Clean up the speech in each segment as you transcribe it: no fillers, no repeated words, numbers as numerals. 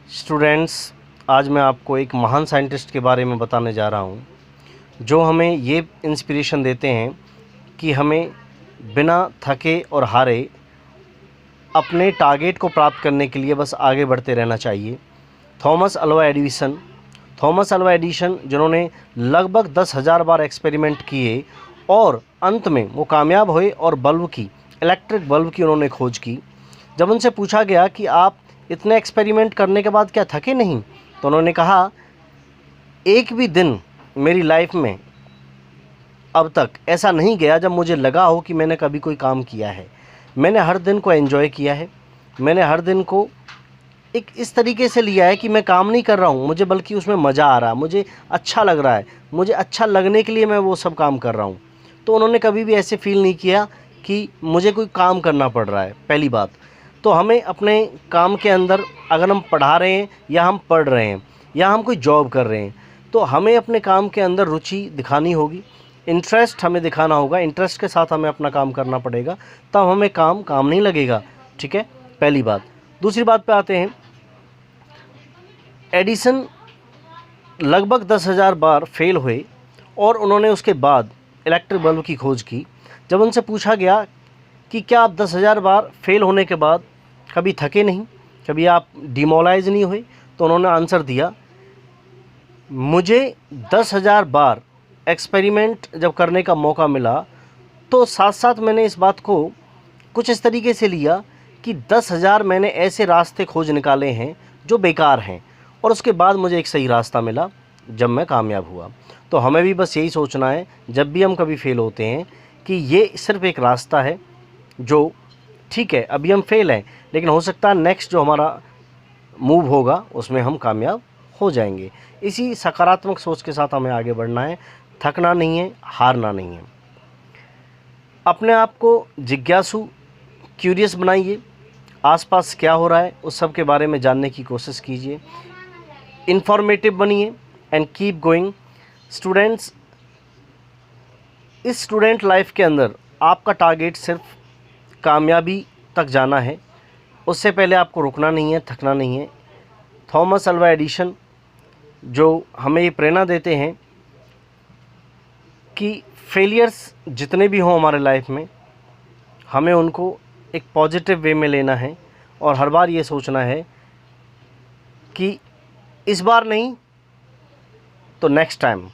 Students, आज मैं आपको एक महान साइंटिस्ट के बारे में बताने जा रहा हूँ, जो हमें ये इंस्पिरेशन देते हैं कि हमें बिना थके और हारे अपने टारगेट को प्राप्त करने के लिए बस आगे बढ़ते रहना चाहिए। थॉमस अल्वा एडिसन जिन्होंने लगभग 10,000 बार एक्सपेरिमेंट किए और अंत में वो कामयाब हुए और इलेक्ट्रिक बल्ब की उन्होंने खोज की। जब उनसे पूछा गया कि आप इतने एक्सपेरिमेंट करने के बाद क्या थके नहीं, तो उन्होंने कहा, एक भी दिन मेरी लाइफ में अब तक ऐसा नहीं गया जब मुझे लगा हो कि मैंने कभी कोई काम किया है। मैंने हर दिन को एंजॉय किया है। मैंने हर दिन को एक इस तरीके से लिया है कि मैं काम नहीं कर रहा हूँ, मुझे बल्कि उसमें मज़ा आ रहा है, मुझे अच्छा लग रहा है, मुझे अच्छा लगने के लिए मैं वो सब काम कर रहा हूँ। तो उन्होंने कभी भी ऐसे फील नहीं किया कि मुझे कोई काम करना पड़ रहा है। पहली बात तो हमें अपने काम के अंदर, अगर हम पढ़ा रहे हैं या हम पढ़ रहे हैं या हम कोई जॉब कर रहे हैं, तो हमें अपने काम के अंदर रुचि दिखानी होगी, इंटरेस्ट हमें दिखाना होगा। इंटरेस्ट के साथ हमें अपना काम करना पड़ेगा, तब हमें काम नहीं लगेगा। ठीक है, पहली बात। दूसरी बात पे आते हैं। एडिसन लगभग 10,000 बार फेल हुए और उन्होंने उसके बाद इलेक्ट्रिक बल्ब की खोज की। जब उनसे पूछा गया कि क्या आप 10,000 बार फेल होने के बाद कभी थके नहीं, कभी आप डिमोरलाइज नहीं हुए, तो उन्होंने आंसर दिया, मुझे 10,000 बार एक्सपेरिमेंट जब करने का मौका मिला, तो साथ साथ मैंने इस बात को कुछ इस तरीके से लिया कि 10,000 मैंने ऐसे रास्ते खोज निकाले हैं जो बेकार हैं, और उसके बाद मुझे एक सही रास्ता मिला जब मैं कामयाब हुआ। तो हमें भी बस यही सोचना है जब भी हम कभी फेल होते हैं कि ये सिर्फ एक रास्ता है, जो ठीक है अभी हम फेल हैं, लेकिन हो सकता है नेक्स्ट जो हमारा मूव होगा उसमें हम कामयाब हो जाएंगे। इसी सकारात्मक सोच के साथ हमें आगे बढ़ना है, थकना नहीं है, हारना नहीं है। अपने आप को जिज्ञासु, क्यूरियस बनाइए, आसपास क्या हो रहा है उस सब के बारे में जानने की कोशिश कीजिए, इंफॉर्मेटिव बनिए एंड कीप गोइंग। स्टूडेंट्स, इस स्टूडेंट लाइफ के अंदर आपका टारगेट सिर्फ कामयाबी तक जाना है, उससे पहले आपको रुकना नहीं है, थकना नहीं है। थॉमस अल्वा एडिसन जो हमें ये प्रेरणा देते हैं कि फेलियर्स जितने भी हों हमारे लाइफ में, हमें उनको एक पॉजिटिव वे में लेना है और हर बार ये सोचना है कि इस बार नहीं तो next time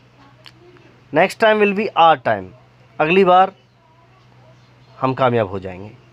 will be our time. अगली बार हम कामयाब हो जाएंगे।